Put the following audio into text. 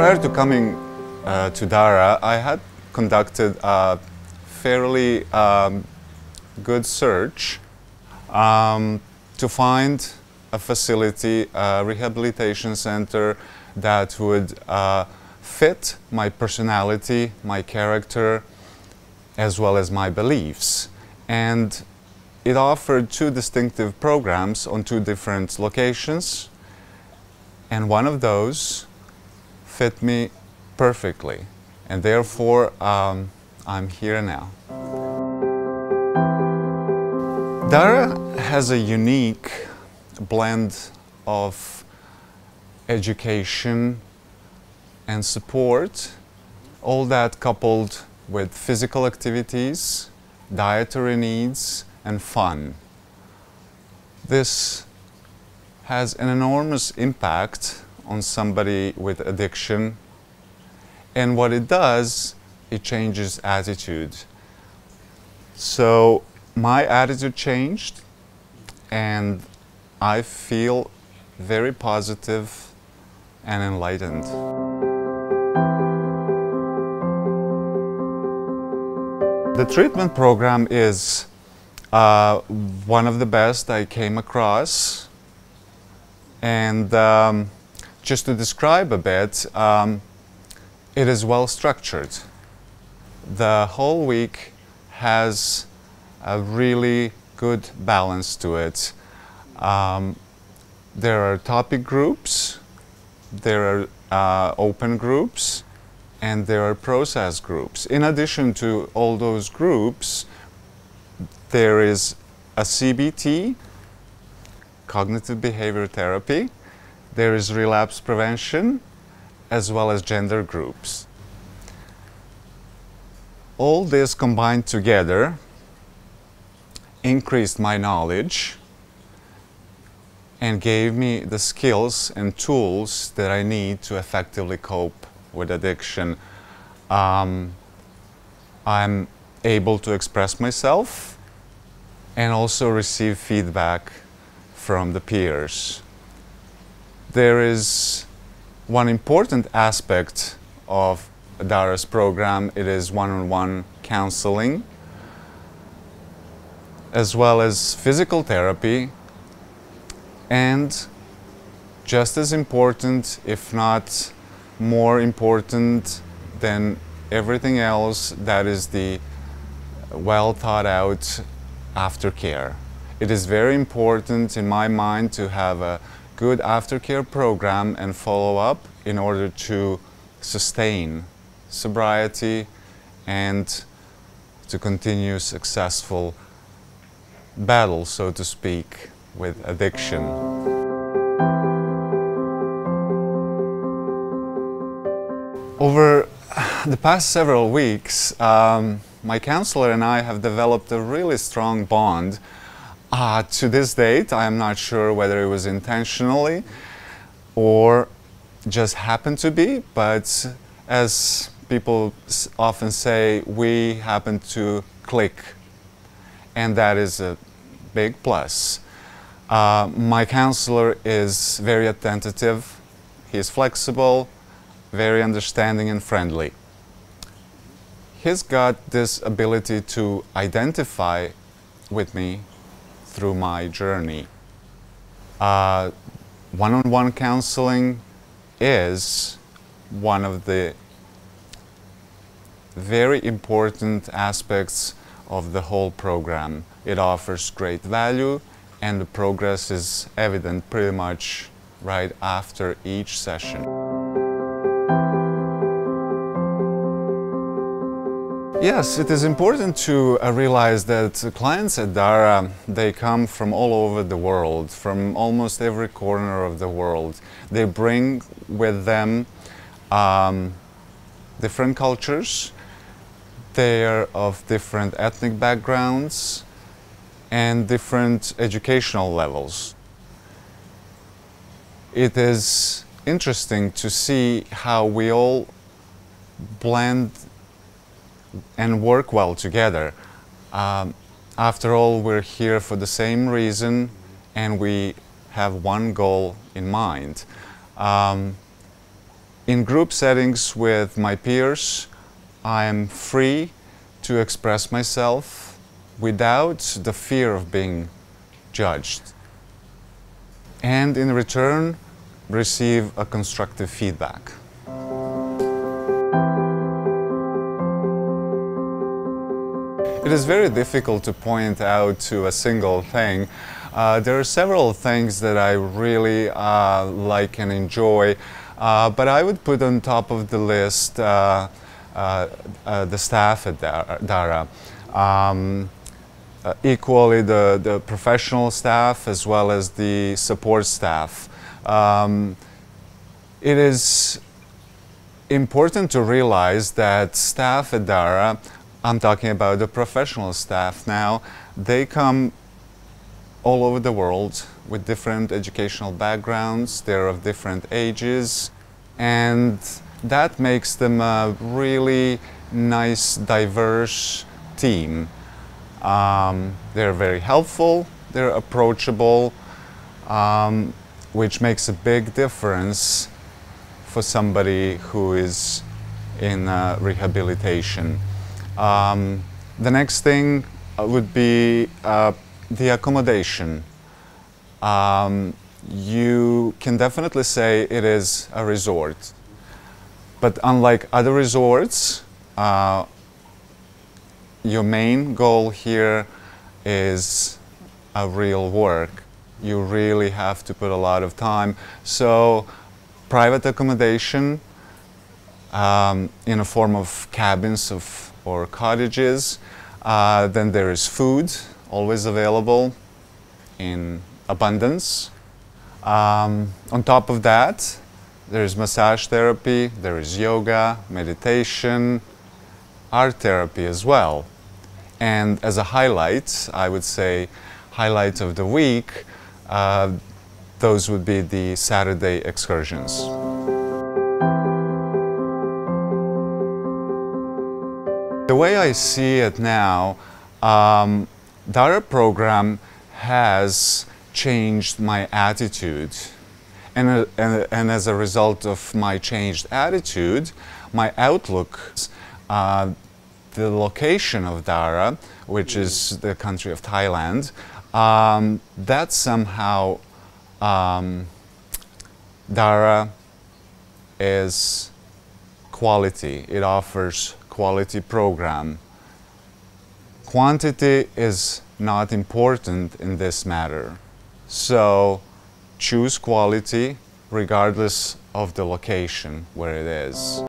Prior to coming to DARA, I had conducted a fairly good search to find a facility, a rehabilitation center that would fit my personality, my character, as well as my beliefs. And it offered two distinctive programs on two different locations, and one of those fit me perfectly, and therefore I'm here now. DARA has a unique blend of education and support, all that coupled with physical activities, dietary needs, and fun. This has an enormous impact on somebody with addiction, and what it does, it changes attitude. So my attitude changed, and I feel very positive and enlightened. The treatment program is one of the best I came across, and just to describe a bit, it is well structured. The whole week has a really good balance to it. There are topic groups, there are open groups, and there are process groups. In addition to all those groups, there is a CBT, cognitive behavior therapy, there is relapse prevention, as well as gender groups. All this combined together increased my knowledge and gave me the skills and tools that I need to effectively cope with addiction. I'm able to express myself and also receive feedback from the peers. There is one important aspect of DARA's program. It is one-on-one counseling, as well as physical therapy, and just as important, if not more important than everything else, that is the well thought out aftercare. It is very important in my mind to have a good aftercare program and follow up in order to sustain sobriety and to continue successful battle, so to speak, with addiction. Over the past several weeks, my counselor and I have developed a really strong bond. To this date, I am not sure whether it was intentionally or just happened to be, but as people often say, we happen to click, and that is a big plus. My counselor is very attentive, he is flexible, very understanding and friendly. He's got this ability to identify with me through my journey. One-on-one counseling is one of the very important aspects of the whole program. It offers great value, and the progress is evident pretty much right after each session. Yes, it is important to realize that clients at DARA, they come from all over the world, from almost every corner of the world. They bring with them different cultures, they are of different ethnic backgrounds and different educational levels. It is interesting to see how we all blend and work well together. After all, we're here for the same reason and we have one goal in mind. In group settings with my peers, I am free to express myself without the fear of being judged. And in return, receive a constructive feedback. It is very difficult to point out to a single thing. There are several things that I really like and enjoy, but I would put on top of the list the staff at DARA. Equally the professional staff as well as the support staff. It is important to realize that staff at DARA, I'm talking about the professional staff now, they come all over the world with different educational backgrounds, they're of different ages, and that makes them a really nice, diverse team. They're very helpful, they're approachable, which makes a big difference for somebody who is in rehabilitation. The next thing would be the accommodation. You can definitely say it is a resort, but unlike other resorts, your main goal here is a real work. You really have to put a lot of time. So private accommodation in a form of cabins or cottages. Then there is food, always available in abundance. On top of that, there is massage therapy, there is yoga, meditation, art therapy as well. And as a highlight, I would say highlight of the week, those would be the Saturday excursions. The way I see it now, DARA program has changed my attitude. And as a result of my changed attitude, my outlook, the location of DARA, which is the country of Thailand, that somehow DARA is quality. It offers quality program. Quantity is not important in this matter. So choose quality regardless of the location where it is.